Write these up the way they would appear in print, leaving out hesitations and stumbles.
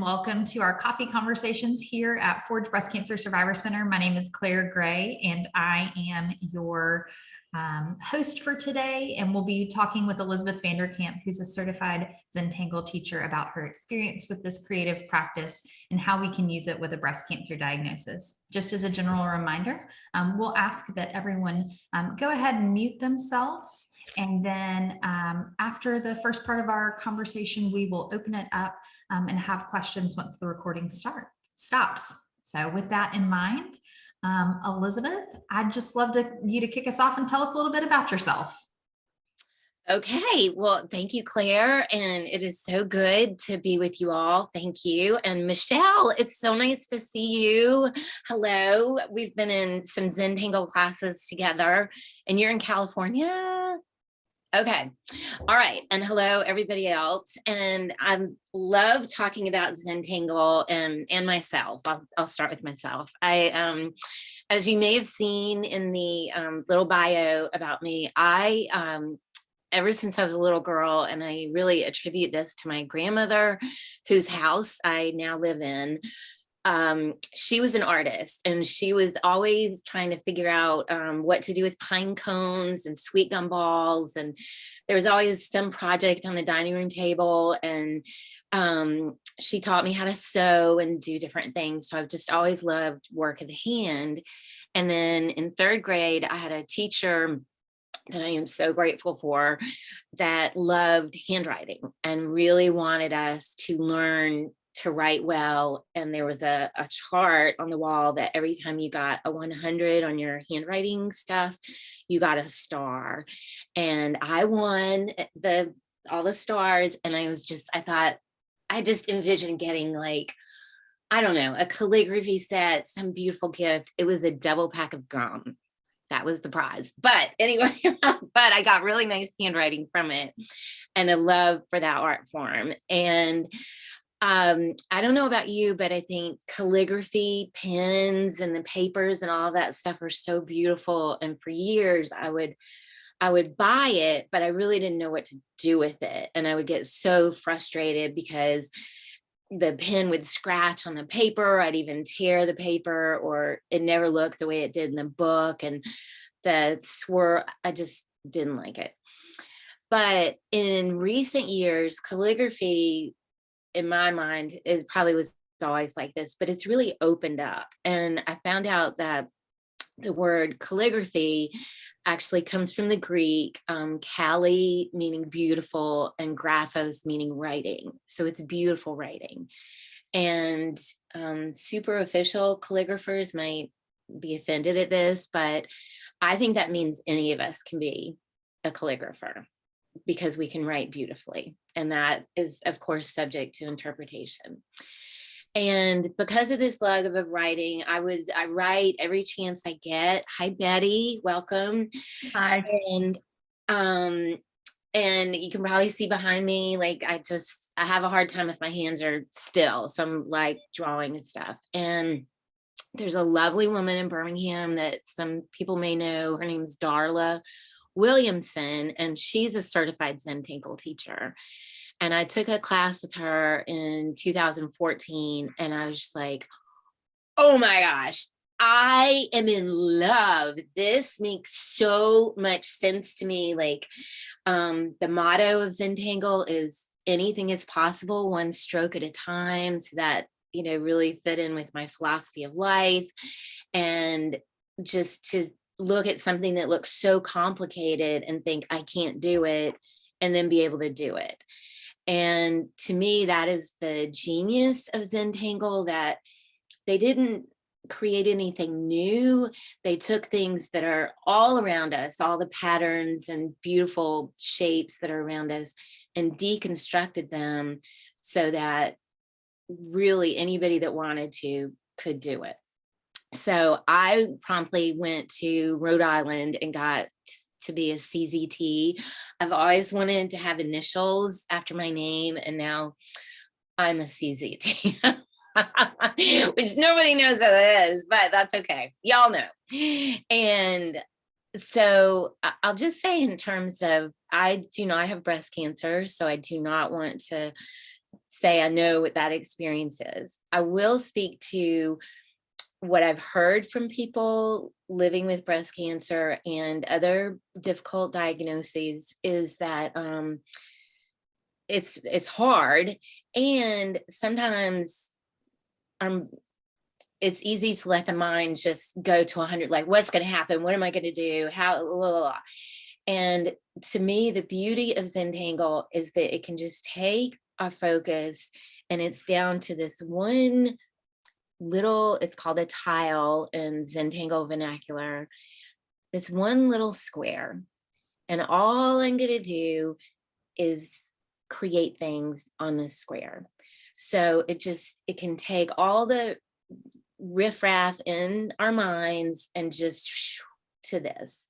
Welcome to our coffee conversations here at Forge Breast Cancer Survivor Center. My name is Claire Gray, and I am your host for today. And we'll be talking with Elizabeth Vander Kamp, who's a certified Zentangle teacher, about her experience with this creative practice and how we can use it with a breast cancer diagnosis. Just as a general reminder, we'll ask that everyone go ahead and mute themselves. And then after the first part of our conversation, we will open it up and have questions once the recording stops. So with that in mind, Elizabeth, I'd just love you to kick us off and tell us a little bit about yourself. Okay, well, thank you, Claire, and it is so good to be with you all. Thank you. And Michelle, it's so nice to see you. Hello, we've been in some Zentangle classes together, and you're in California? Okay, all right, and hello, everybody else. And I love talking about Zentangle and myself. I'll start with myself. As you may have seen in the little bio about me, ever since I was a little girl, and I really attribute this to my grandmother, whose house I now live in. She was an artist, and she was always trying to figure out what to do with pine cones and sweet gum balls. And there was always some project on the dining room table. And she taught me how to sew and do different things. So I've just always loved work of the hand. And then in third grade, I had a teacher that I am so grateful for that loved handwriting and really wanted us to learn to write well. And there was a chart on the wall that every time you got a 100 on your handwriting stuff, you got a star. And I won all the stars. And I just envisioned getting, like, I don't know, a calligraphy set, some beautiful gift. It was a double pack of gum. That was the prize. But anyway, but I got really nice handwriting from it and a love for that art form. And I don't know about you, but I think calligraphy, pens, and the papers and all that stuff are so beautiful. And for years I would buy it, but I really didn't know what to do with it. And I would get so frustrated because the pen would scratch on the paper. I'd even tear the paper, or it never looked the way it did in the book. And the swirl, I just didn't like it. But in recent years, calligraphy, in my mind, it probably was always like this, but it's really opened up. And I found out that the word calligraphy actually comes from the Greek, kalli meaning beautiful and graphos meaning writing. So it's beautiful writing. And super official calligraphers might be offended at this, but I think that means any of us can be a calligrapher, because we can write beautifully. And that is, of course, subject to interpretation. And because of this love of writing, I write every chance I get. Hi, Betty, welcome. Hi. And you can probably see behind me, like, I have a hard time if my hands are still. So I'm like drawing and stuff. And there's a lovely woman in Birmingham that some people may know. Her name's Darla Williamson, and she's a certified Zentangle teacher. And I took a class with her in 2014, and I was just like, oh my gosh, I am in love. This makes so much sense to me. Like, the motto of Zentangle is anything is possible, one stroke at a time. So that, really fit in with my philosophy of life. And just to look at something that looks so complicated and think I can't do it, and then be able to do it. And to me, that is the genius of Zentangle, that they didn't create anything new. They took things that are all around us, all the patterns and beautiful shapes that are around us, and deconstructed them so that really anybody that wanted to could do it. So I promptly went to Rhode Island and got to be a CZT. I've always wanted to have initials after my name, and now I'm a CZT, which nobody knows what it is, but that's okay. Y'all know. And so I'll just say, in terms of, I do not have breast cancer, so I do not want to say I know what that experience is. I will speak to what I've heard from people living with breast cancer and other difficult diagnoses is that it's hard, and sometimes it's easy to let the mind just go to 100, like what's going to happen, what am I going to do, how, blah, blah, blah. And to me, the beauty of Zentangle is that it can just take our focus, and it's down to this one little, it's called a tile in Zentangle vernacular, this one little square. And all I'm going to do is create things on this square. So it can take all the riffraff in our minds and just to this.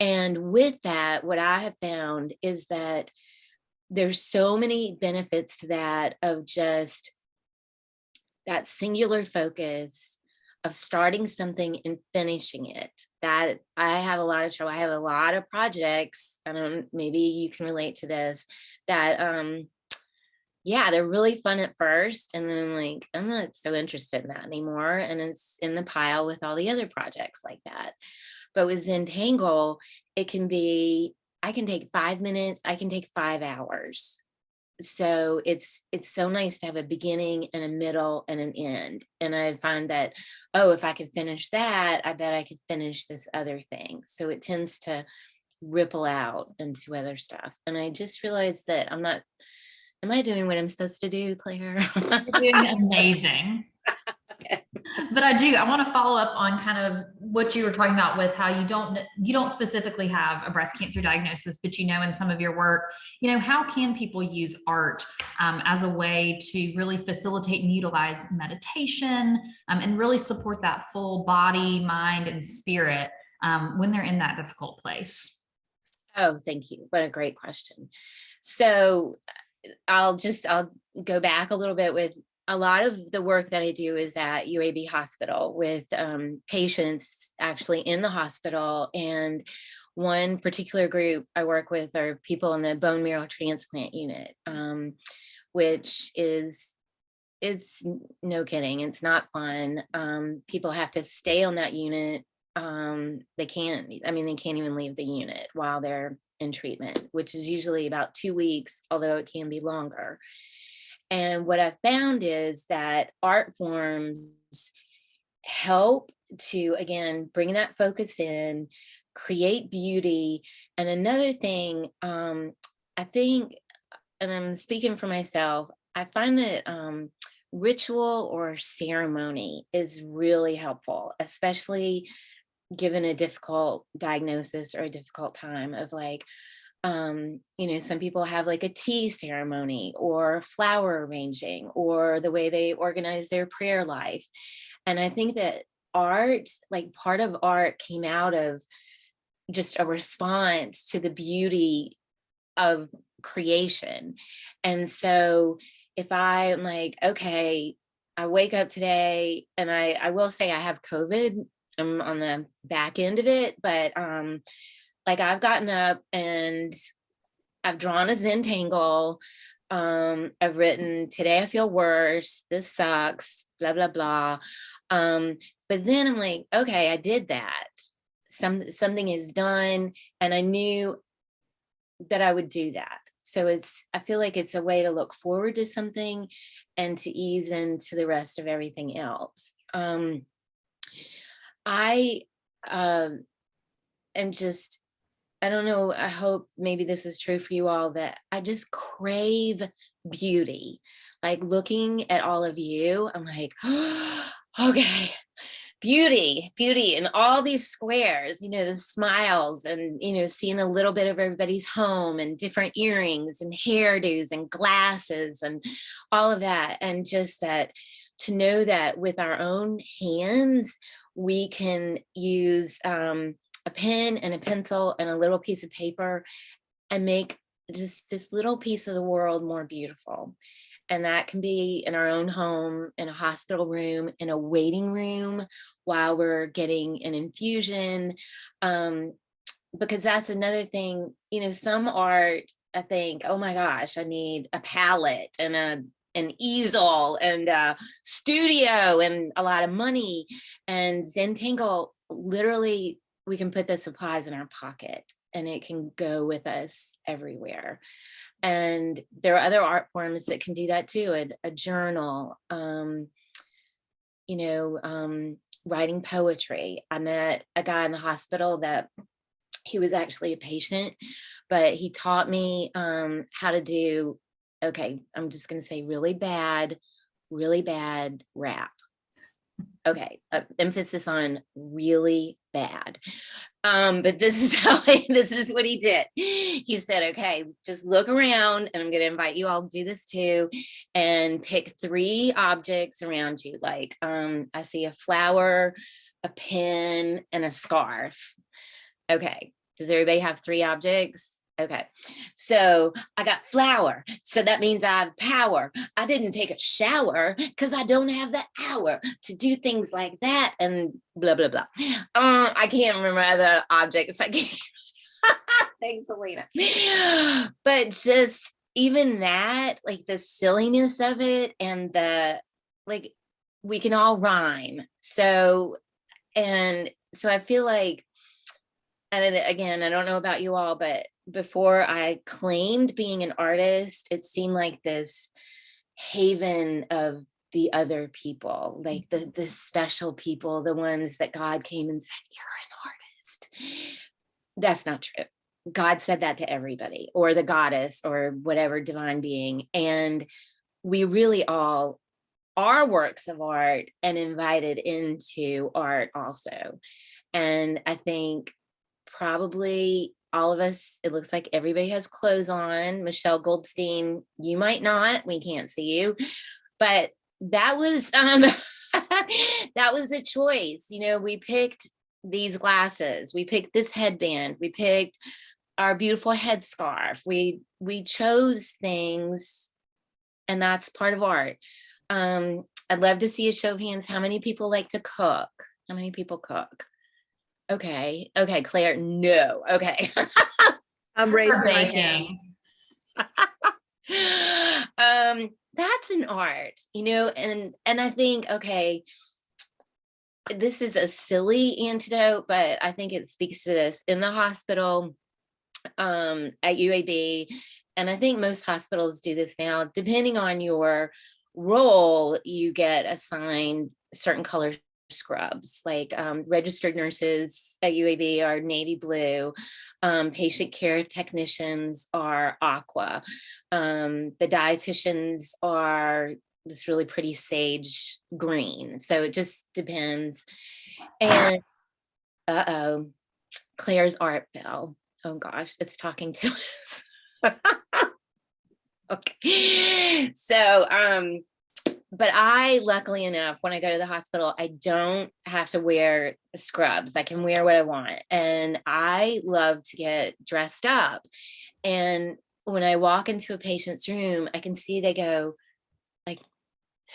And with that, what I have found is that there's so many benefits to that, of just that singular focus of starting something and finishing it. That I have a lot of trouble. I have a lot of projects, maybe you can relate to this, that yeah, they're really fun at first, and then I'm like, I'm not so interested in that anymore, and it's in the pile with all the other projects like that. But with Zentangle, it can be, I can take 5 minutes, I can take 5 hours. So it's so nice to have a beginning and a middle and an end. And I find that, oh, if I could finish that, I bet I could finish this other thing. So it tends to ripple out into other stuff. And I just realized that am I doing what I'm supposed to do, Claire? You're doing amazing. Okay. But I want to follow up on kind of what you were talking about with how you don't specifically have a breast cancer diagnosis, but in some of your work, how can people use art as a way to really facilitate and utilize meditation and really support that full body, mind, and spirit when they're in that difficult place? Oh, thank you. What a great question. So I'll go back a little bit. With a lot of the work that I do is at UAB Hospital with patients actually in the hospital. And one particular group I work with are people in the bone marrow transplant unit, which it's no kidding. It's not fun. People have to stay on that unit. They can't even leave the unit while they're in treatment, which is usually about 2 weeks, although it can be longer. And what I've found is that art forms help to, again, bring that focus in, create beauty. And another thing, I think, and I'm speaking for myself, I find that ritual or ceremony is really helpful, especially given a difficult diagnosis or a difficult time of like, some people have like a tea ceremony or flower arranging or the way they organize their prayer life. And I think that art, like part of art came out of just a response to the beauty of creation. And so if I'm like, okay, I wake up today, and I will say I have COVID. I'm on the back end of it, but like I've gotten up and I've drawn a Zentangle. I've written, today I feel worse, this sucks, blah, blah, blah. But then I'm like, okay, I did that. Something is done, and I knew that I would do that. So I feel like it's a way to look forward to something and to ease into the rest of everything else. I am just, I don't know, I hope maybe this is true for you all, that I just crave beauty. Like looking at all of you, I'm like, oh, okay, beauty and all these squares, the smiles, and, seeing a little bit of everybody's home and different earrings and hairdos and glasses and all of that. And just that, to know that with our own hands, we can use a pen and a pencil and a little piece of paper and make just this little piece of the world more beautiful. And that can be in our own home, in a hospital room, in a waiting room while we're getting an infusion. Because that's another thing, some art, I think, oh my gosh, I need a palette and a an easel and a studio and a lot of money. And Zentangle, literally, we can put the supplies in our pocket and it can go with us everywhere. And there are other art forms that can do that too. A journal, writing poetry. I met a guy in the hospital that he was actually a patient, but he taught me how to do, okay, I'm just going to say really bad rap. Okay, emphasis on really bad. But this is this is what he did. He said, okay, just look around, and I'm going to invite you all to do this too, and pick 3 objects around you. Like, I see a flower, a pen, and a scarf. Okay, does everybody have 3 objects? Okay, so I got flower, so that means I have power. I didn't take a shower because I don't have the hour to do things like that, and blah, blah, blah. I can't remember other objects. I can't. Thanks, Selena. But just even that, like the silliness of it, and the, like, we can all rhyme. So I feel like, and again, I don't know about you all, but before I claimed being an artist, it seemed like this haven of the other people, like the special people, the ones that God came and said, you're an artist. That's not true. God said that to everybody, or the goddess, or whatever divine being. And we really all are works of art and invited into art also. And I think probably all of us, it looks like everybody has clothes on. Michelle Goldstein, you might not, we can't see you, but that was that was a choice. We picked these glasses, we picked this headband, we picked our beautiful headscarf. We chose things, and that's part of art. I'd love to see a show of hands. How many people like to cook? How many people cook? Okay, Claire, no. Okay. I'm raising my hand. That's an art, and I think, okay, this is a silly antidote, but I think it speaks to this. In the hospital, at UAB, and I think most hospitals do this now, depending on your role, you get assigned certain color scrubs. Like registered nurses at UAB are navy blue, patient care technicians are aqua, the dietitians are this really pretty sage green. So it just depends. And Claire's art fell. Oh gosh, it's talking to us. Okay, so but I, luckily enough, when I go to the hospital, I don't have to wear scrubs. I can wear what I want. And I love to get dressed up. And when I walk into a patient's room, I can see they go, like,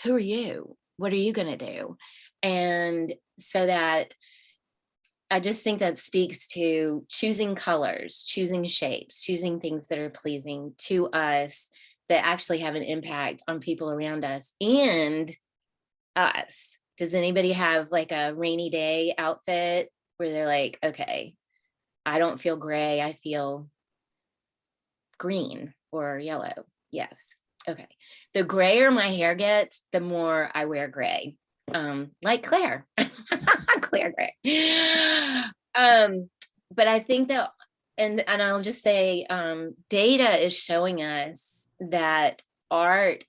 who are you? What are you going to do? And so that, I just think that speaks to choosing colors, choosing shapes, choosing things that are pleasing to us, that actually have an impact on people around us and us. Does anybody have like a rainy day outfit where they're like, okay, I don't feel gray, I feel green or yellow? Yes. Okay. The grayer my hair gets, the more I wear gray. Like Claire. Claire Gray. But I think that, and I'll just say, data is showing us that art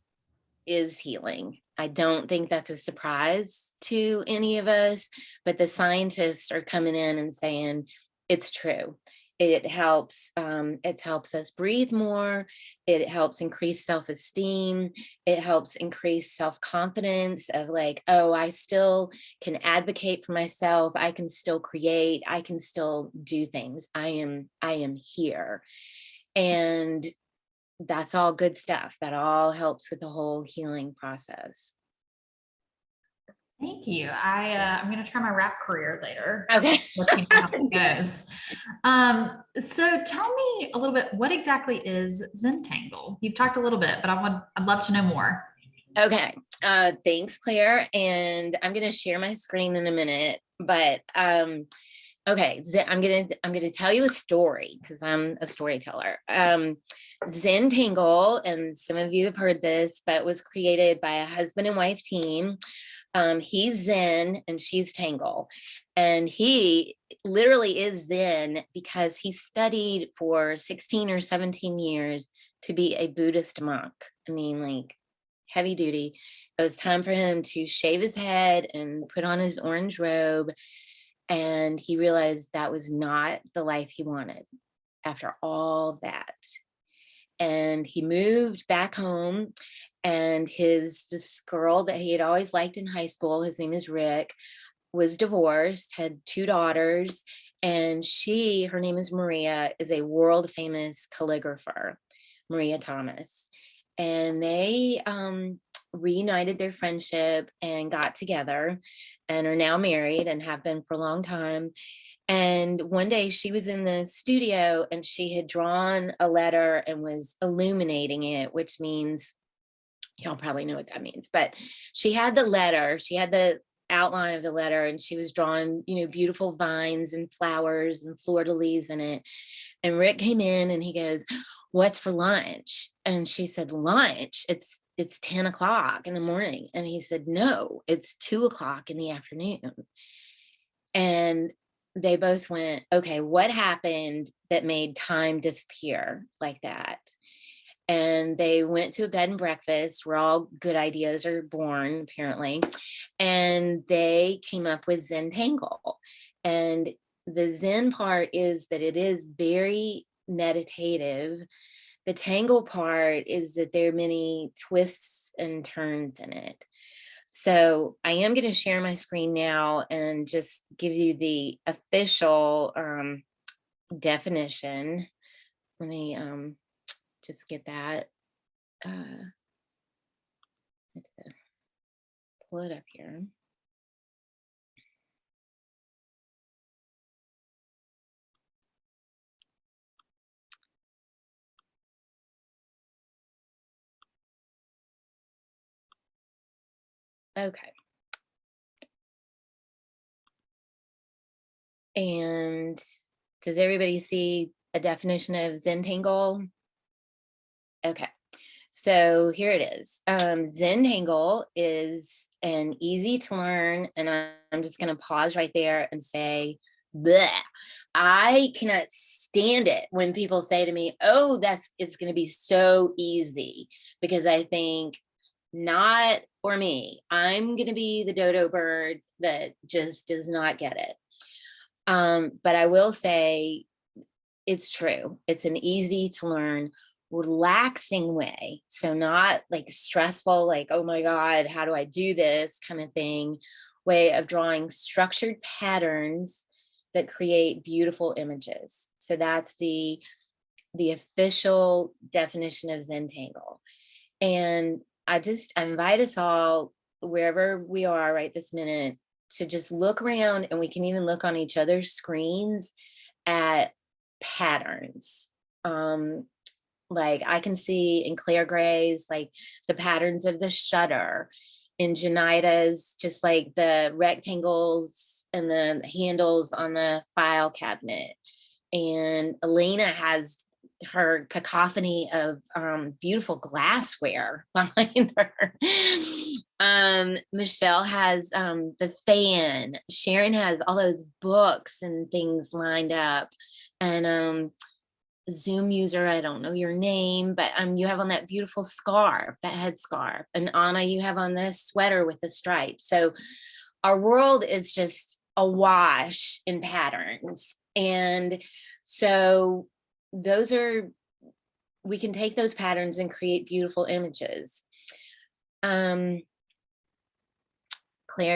is healing. I don't think that's a surprise to any of us, but the scientists are coming in and saying it's true. It helps us breathe more. It helps increase self-esteem. It helps increase self-confidence of like, oh, I still can advocate for myself. I can still create. I can still do things. I am here. And that's all good stuff. That all helps with the whole healing process. Thank you. I'm going to try my rap career later. Okay. Let you know how it goes. So tell me a little bit, what exactly is Zentangle? You've talked a little bit, but I'd love to know more. Okay, thanks, Claire. And I'm going to share my screen in a minute, but okay, I'm gonna tell you a story because I'm a storyteller. Zentangle, and some of you have heard this, but was created by a husband and wife team. He's Zen and she's Tangle. And he literally is Zen because he studied for 16 or 17 years to be a Buddhist monk. I mean, like heavy duty. It was time for him to shave his head and put on his orange robe. And he realized that was not the life he wanted after all that. And he moved back home, and this girl that he had always liked in high school, his name is Rick, was divorced, had 2 daughters, and her name is Maria, is a world famous calligrapher, Maria Thomas. And they reunited their friendship and got together and are now married and have been for a long time. And one day she was in the studio and she had drawn a letter and was illuminating it, which means, y'all probably know what that means, but she had the outline of the letter, and she was drawing, beautiful vines and flowers and fleur-de-lis in it. And Rick came in and he goes, "What's for lunch?" And she said, "Lunch? It's 10 o'clock in the morning." And he said, "No, it's 2 o'clock in the afternoon." And they both went, "Okay, what happened that made time disappear like that?" And they went to a bed and breakfast where all good ideas are born, apparently. And they came up with Zentangle. And the Zen part is that it is very meditative. The tangle part is that there are many twists and turns in it. So I am going to share my screen now and just give you the official definition. Let me just get that. Let's pull it up here. Okay. And does everybody see a definition of Zentangle? Okay. So here it is. Zentangle is an easy to learn, and I'm just going to pause right there and say, bleh. I cannot stand it when people say to me, "Oh, it's going to be so easy," because I think, not for me. I'm going to be the dodo bird that just does not get it. But I will say it's true. It's an easy to learn, relaxing way. So not like stressful, like, "Oh my God, how do I do this?" kind of thing, way of drawing structured patterns that create beautiful images. So that's the official definition of Zentangle. And I invite us all, wherever we are right this minute, to just look around, and we can even look on each other's screens at patterns. Like I can see in Claire Gray's, like the patterns of the shutter, in Janita's, just like the rectangles and the handles on the file cabinet. And Elena has her cacophony of beautiful glassware behind her. Michelle has the fan. Sharon has all those books and things lined up. And Zoom user, I don't know your name, but you have on that beautiful scarf, that headscarf. And Anna, you have on this sweater with the stripes. So our world is just awash in patterns. And so we can take those patterns and create beautiful images. Claire,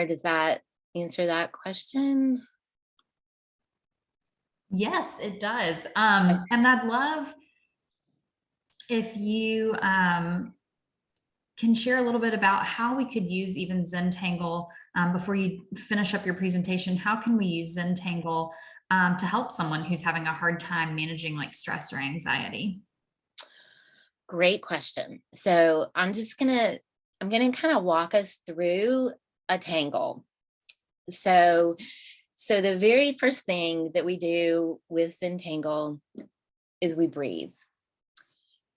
does that answer that question? Yes, it does. And I'd love if you can share a little bit about how we could use even Zentangle before you finish up your presentation. How can we use Zentangle to help someone who's having a hard time managing like stress or anxiety? Great question. So I'm just gonna I'm going to kind of walk us through a tangle. So the very first thing that we do with Zentangle is we breathe.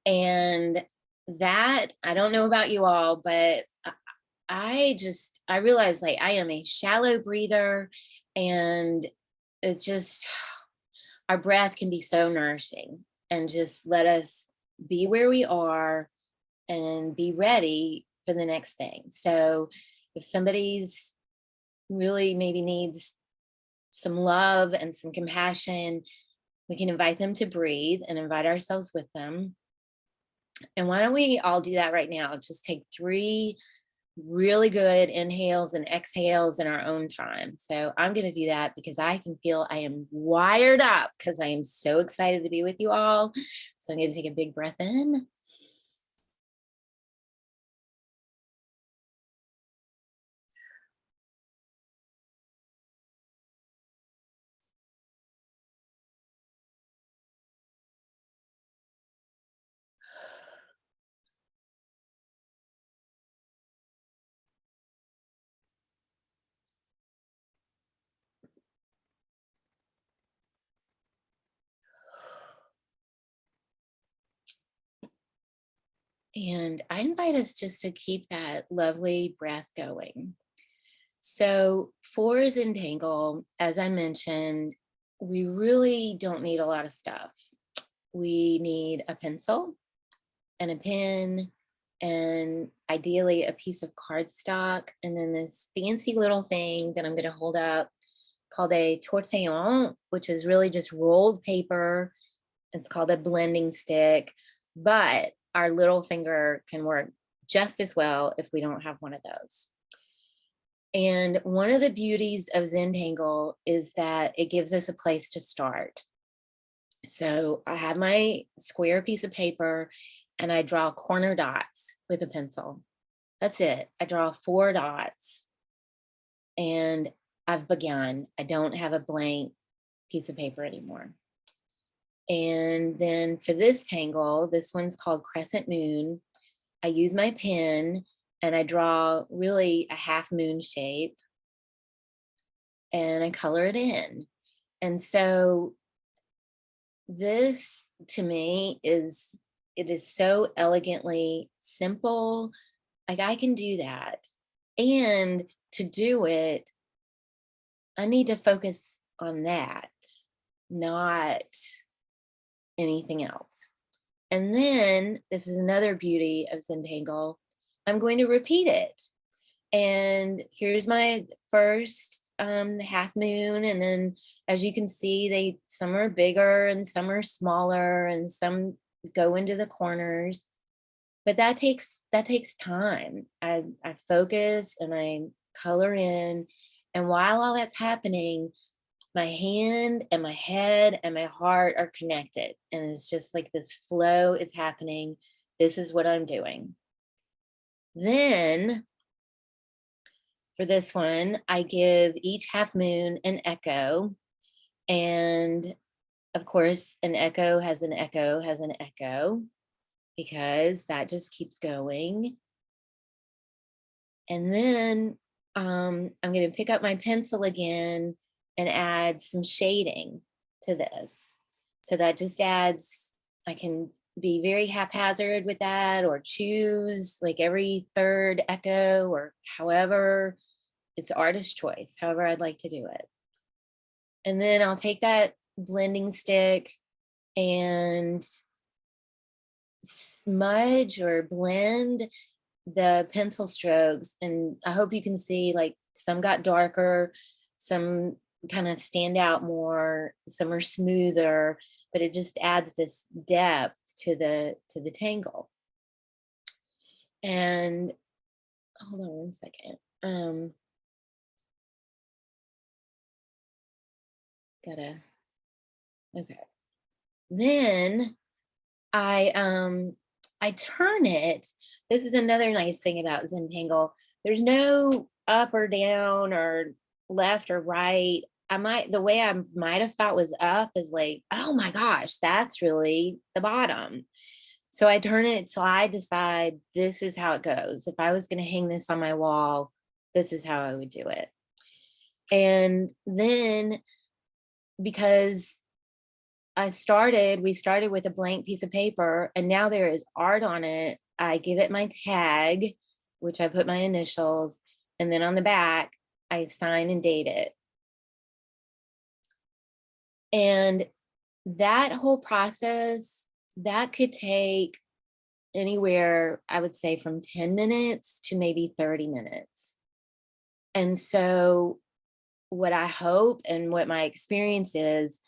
And that, I don't know about you all, but I realize like I am a shallow breather, and it just, our breath can be so nourishing, and just let us be where we are and be ready for the next thing. So if somebody's really maybe needs some love and some compassion, we can invite them to breathe and invite ourselves with them. And why don't we all do that right now? Just take 3 really good inhales and exhales in our own time. So I'm going to do that because I can feel I am wired up because I am so excited to be with you all. So I'm going to take a big breath in. And I invite us just to keep that lovely breath going. So for Zentangle, as I mentioned, we really don't need a lot of stuff. We need a pencil and a pen, and ideally a piece of cardstock, and then this fancy little thing that I'm going to hold up called a tortillon, which is really just rolled paper. It's called a blending stick, but our little finger can work just as well if we don't have one of those. And one of the beauties of Zentangle is that it gives us a place to start. So I have my square piece of paper and I draw corner dots with a pencil. That's it. I draw 4 dots and I've begun. I don't have a blank piece of paper anymore. And then for this tangle, this one's called Crescent Moon. I use my pen and I draw really a half moon shape and I color it in. And so this to me it is so elegantly simple. Like I can do that. And to do it, I need to focus on that, not anything else. And then this is another beauty of Zentangle. I'm going to repeat it. And here's my first half moon. And then as you can see, some are bigger and some are smaller and some go into the corners. But that takes time. I focus and I color in. And while all that's happening, my hand and my head and my heart are connected. And it's just like this flow is happening. This is what I'm doing. Then for this one, I give each half moon an echo. And of course, an echo has an echo has an echo, because that just keeps going. And then I'm going to pick up my pencil again and add some shading to this. So that just adds, I can be very haphazard with that, or choose like every 3rd echo, or however, it's artist choice, however I'd like to do it. And then I'll take that blending stick and smudge or blend the pencil strokes. And I hope you can see, like, some got darker, some kind of stand out more, some are smoother, but it just adds this depth to the tangle. And hold on one second. Okay. Then I turn it. This is another nice thing about Zentangle. There's no up or down or left or right. The way I might have thought was up is like, oh my gosh, that's really the bottom. So I turn it till I decide this is how it goes. If I was going to hang this on my wall, this is how I would do it. And then because we started with a blank piece of paper and now there is art on it, I give it my tag, which I put my initials, and then on the back, I sign and date it. And that whole process, that could take anywhere, I would say from 10 minutes to maybe 30 minutes. And so what I hope and what my experience is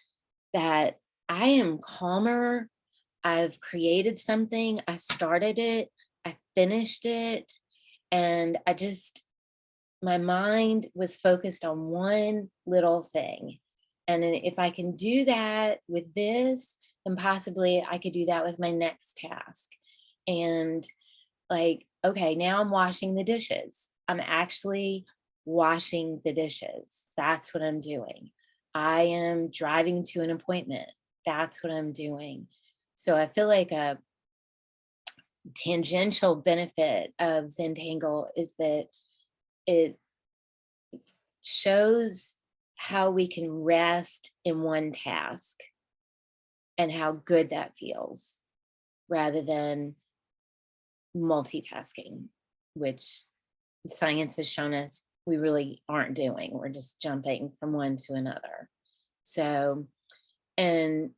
that I am calmer. I've created something, I started it, I finished it, and my mind was focused on one little thing. And then if I can do that with this, then possibly I could do that with my next task. And like, okay, now I'm washing the dishes. I'm actually washing the dishes. That's what I'm doing. I am driving to an appointment. That's what I'm doing. So I feel like a tangential benefit of Zentangle is that it shows how we can rest in one task and how good that feels rather than multitasking, which science has shown us we really aren't doing. We're just jumping from one to another. So, and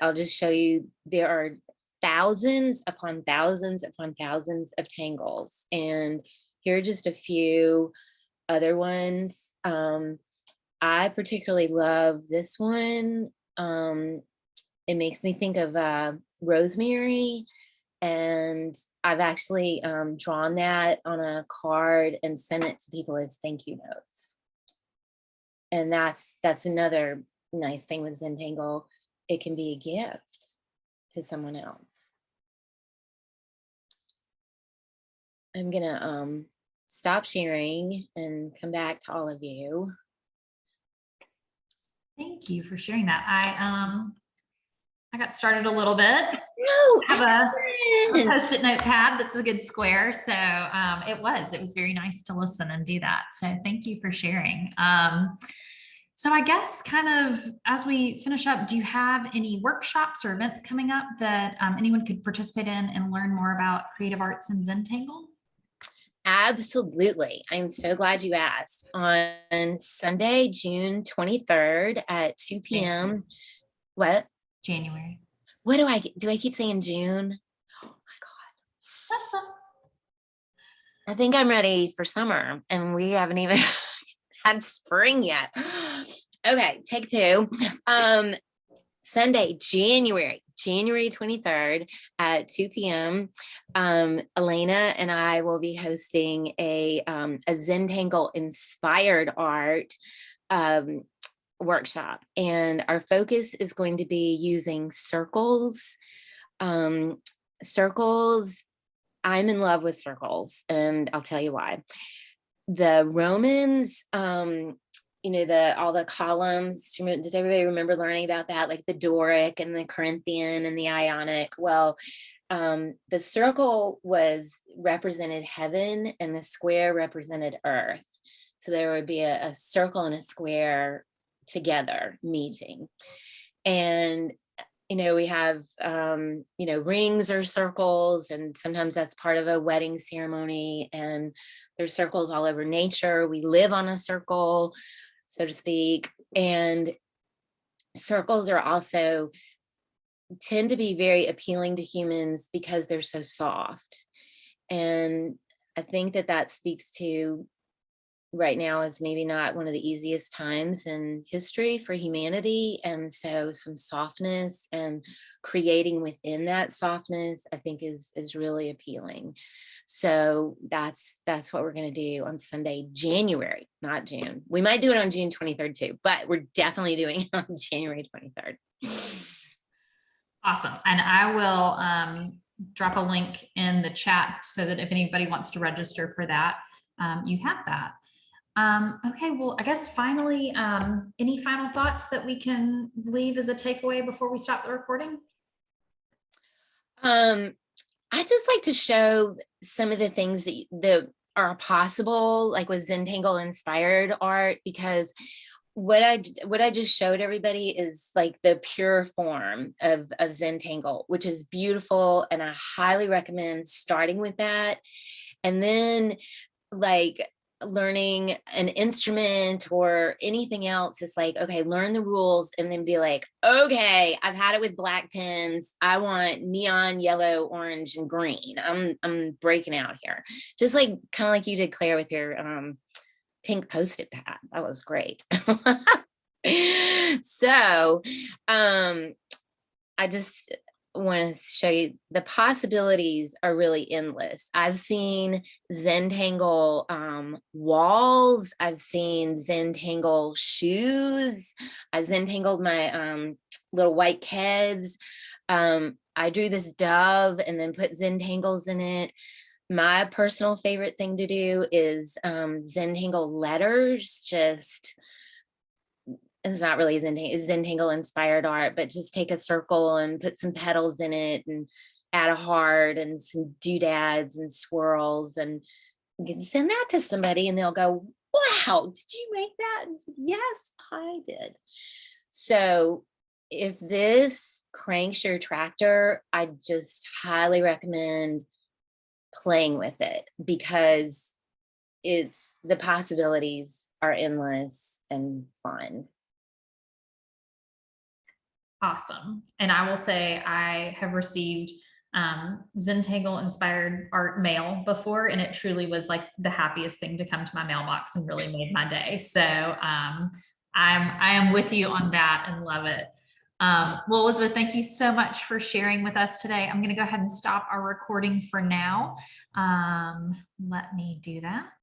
I'll just show you, there are thousands upon thousands upon thousands of tangles. And here are just a few other ones. I particularly love this one. It makes me think of rosemary. And I've actually drawn that on a card and sent it to people as thank you notes. And that's another nice thing with Zentangle. It can be a gift to someone else. I'm gonna stop sharing and come back to all of you. Thank you for sharing that. I got started a little bit. No, I have a Post-it notepad that's a good square. So it was very nice to listen and do that. So thank you for sharing. So I guess kind of as we finish up, do you have any workshops or events coming up that anyone could participate in and learn more about creative arts in Zentangle? Absolutely. I'm so glad you asked. On Sunday, June 23rd at 2 p.m. What? January. What do I keep saying June? Oh my God. I think I'm ready for summer and we haven't even had spring yet. Okay, take two. Sunday, January 23rd at 2 p.m. Elena and I will be hosting a Zentangle inspired art workshop. And our focus is going to be using circles. Circles, I'm in love with circles, and I'll tell you why. The Romans, you know, all the columns, does everybody remember learning about that? Like the Doric and the Corinthian and the Ionic? Well, the circle represented heaven and the square represented earth. So there would be a circle and a square together meeting. And you know, we have, you know, rings or circles, and sometimes that's part of a wedding ceremony, and there's circles all over nature. We live on a circle, so to speak. And circles are also tend to be very appealing to humans because they're so soft. And I think that speaks to right now is maybe not one of the easiest times in history for humanity. And so some softness and creating within that softness, I think is really appealing. So that's what we're going to do on Sunday, January, not June. We might do it on June 23rd too, but we're definitely doing it on January 23rd. Awesome. And I will drop a link in the chat so that if anybody wants to register for that, you have that. Okay, well, I guess finally, any final thoughts that we can leave as a takeaway before we stop the recording? I just like to show some of the things that are possible, like with Zentangle inspired art, because what I just showed everybody is like the pure form of Zentangle, which is beautiful, and I highly recommend starting with that. And then like learning an instrument or anything else, is like, okay, learn the rules and then be like, okay, I've had it with black pens. I want neon yellow, orange, and green. I'm breaking out here. Just like kind of like you did, Claire, with your pink post-it pad. That was great. So I just want to show you the possibilities are really endless. I've seen Zentangle walls. I've seen Zentangle shoes. I Zentangled my little white kids. I drew this dove and then put Zentangles in it. My personal favorite thing to do is Zentangle letters. Just, it's not really Zentangle inspired art, but just take a circle and put some petals in it and add a heart and some doodads and swirls, and you can send that to somebody and they'll go, wow, did you make that? And say, yes, I did. So if this cranks your tractor, I just highly recommend playing with it, because the possibilities are endless and fun. Awesome. And I will say I have received Zentangle inspired art mail before, and it truly was like the happiest thing to come to my mailbox and really made my day. So I am with you on that and love it. Well, Elizabeth, thank you so much for sharing with us today. I'm going to go ahead and stop our recording for now. Let me do that.